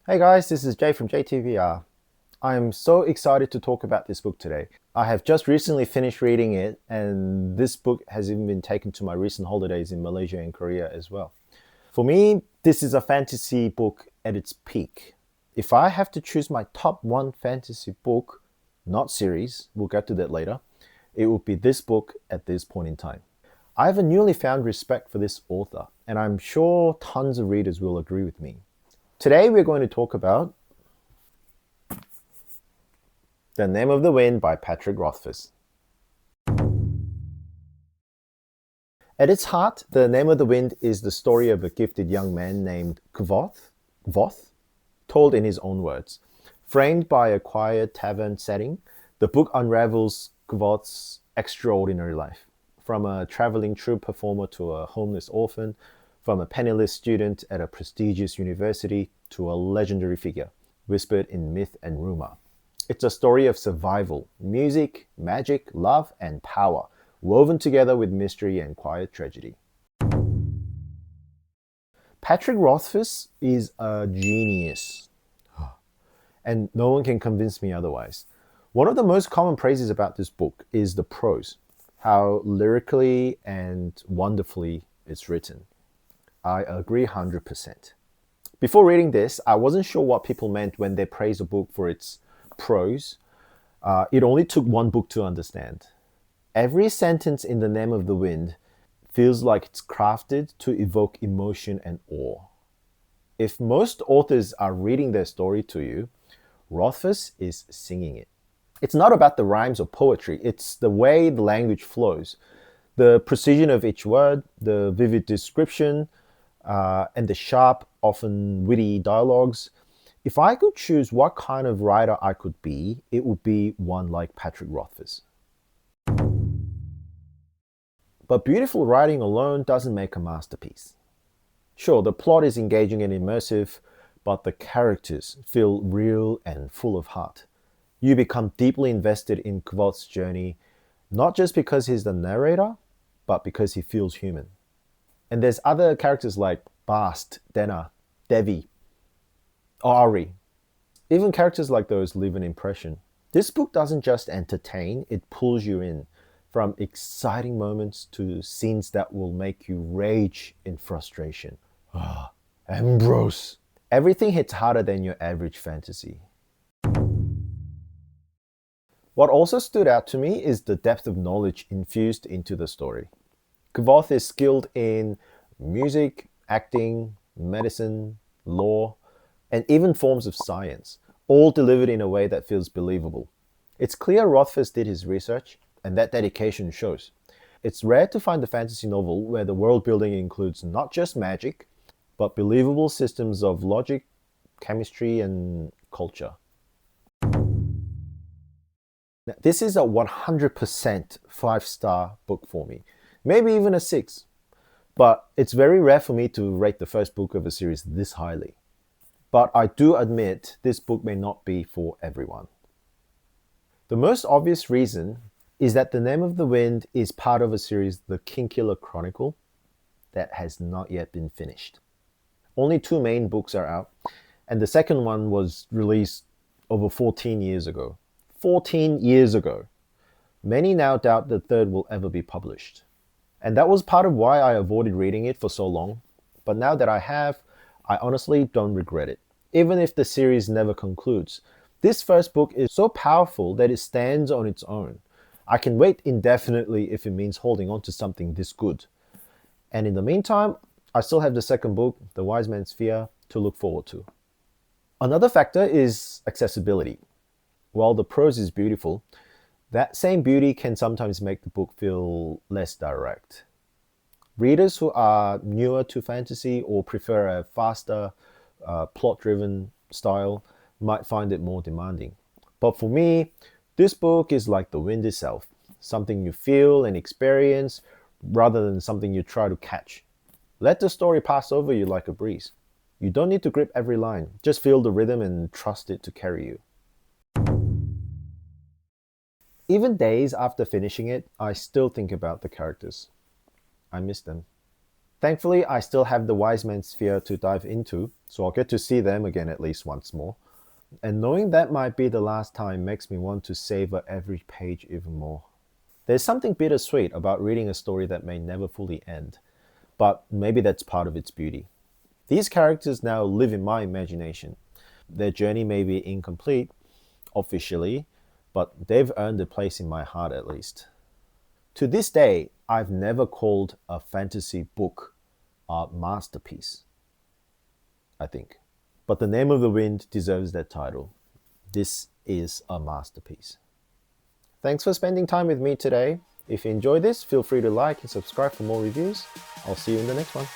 Hey guys, this is Jay from JTVR. I'm so excited to talk about this book today. I have just recently finished reading it, and this book has even been taken to my recent holidays in Malaysia and Korea as well. For me, this is a fantasy book at its peak. If I have to choose my top one fantasy book, not series, we'll get to that later, it would be this book at this point in time. I have a newly found respect for this author, and I'm sure tons of readers will agree with me. Today we're going to talk about The Name of the Wind by Patrick Rothfuss. At its heart, The Name of the Wind is the story of a gifted young man named Kvoth, told in his own words. Framed by a quiet tavern setting, the book unravels Kvoth's extraordinary life. From a traveling troupe performer to a homeless orphan, from a penniless student at a prestigious university to a legendary figure, whispered in myth and rumor. It's a story of survival, music, magic, love, and power, woven together with mystery and quiet tragedy. Patrick Rothfuss is a genius, and no one can convince me otherwise. One of the most common praises about this book is the prose, how lyrically and wonderfully it's written. I agree 100%. Before reading this, I wasn't sure what people meant when they praise a book for its prose. It only took one book to understand. Every sentence in The Name of the Wind feels like it's crafted to evoke emotion and awe. If most authors are reading their story to you, Rothfuss is singing it. It's not about the rhymes or poetry, it's the way the language flows, the precision of each word, the vivid description, and the sharp, often witty dialogues. If I could choose what kind of writer I could be, it would be one like Patrick Rothfuss. But beautiful writing alone doesn't make a masterpiece. Sure, the plot is engaging and immersive, but the characters feel real and full of heart. You become deeply invested in Kvoth's journey, not just because he's the narrator, but because he feels human. And there's other characters like Bast, Denna, Devi, Ari. Even characters like those leave an impression. This book doesn't just entertain, it pulls you in, from exciting moments to scenes that will make you rage in frustration. Ah, Ambrose! Everything hits harder than your average fantasy. What also stood out to me is the depth of knowledge infused into the story. Kvoth is skilled in music, acting, medicine, law, and even forms of science, all delivered in a way that feels believable. It's clear Rothfuss did his research, and that dedication shows. It's rare to find a fantasy novel where the world building includes not just magic, but believable systems of logic, chemistry, and culture. Now, this is a 100% 5-star book for me, maybe even a 6. But it's very rare for me to rate the first book of a series this highly. But I do admit this book may not be for everyone. The most obvious reason is that The Name of the Wind is part of a series, The Kingkiller Chronicle, that has not yet been finished. Only 2 main books are out, and the second one was released over 14 years ago. 14 years ago. Many now doubt the third will ever be published. And that was part of why I avoided reading it for so long. But now that I have, I honestly don't regret it. Even if the series never concludes, this first book is so powerful that it stands on its own. I can wait indefinitely if it means holding on to something this good. And in the meantime, I still have the second book, The Wise Man's Fear, to look forward to. Another factor is accessibility. While the prose is beautiful, that same beauty can sometimes make the book feel less direct. Readers who are newer to fantasy or prefer a faster, plot driven style might find it more demanding. But for me, this book is like the wind itself, something you feel and experience rather than something you try to catch. Let the story pass over you like a breeze. You don't need to grip every line, just feel the rhythm and trust it to carry you. Even days after finishing it, I still think about the characters. I miss them. Thankfully, I still have the Wise Man's Sphere to dive into, so I'll get to see them again at least once more. And knowing that might be the last time makes me want to savor every page even more. There's something bittersweet about reading a story that may never fully end, but maybe that's part of its beauty. These characters now live in my imagination. Their journey may be incomplete, officially, but they've earned a place in my heart at least. To this day, I've never called a fantasy book a masterpiece, I think. But The Name of the Wind deserves that title. This is a masterpiece. Thanks for spending time with me today. If you enjoyed this, feel free to like and subscribe for more reviews. I'll see you in the next one.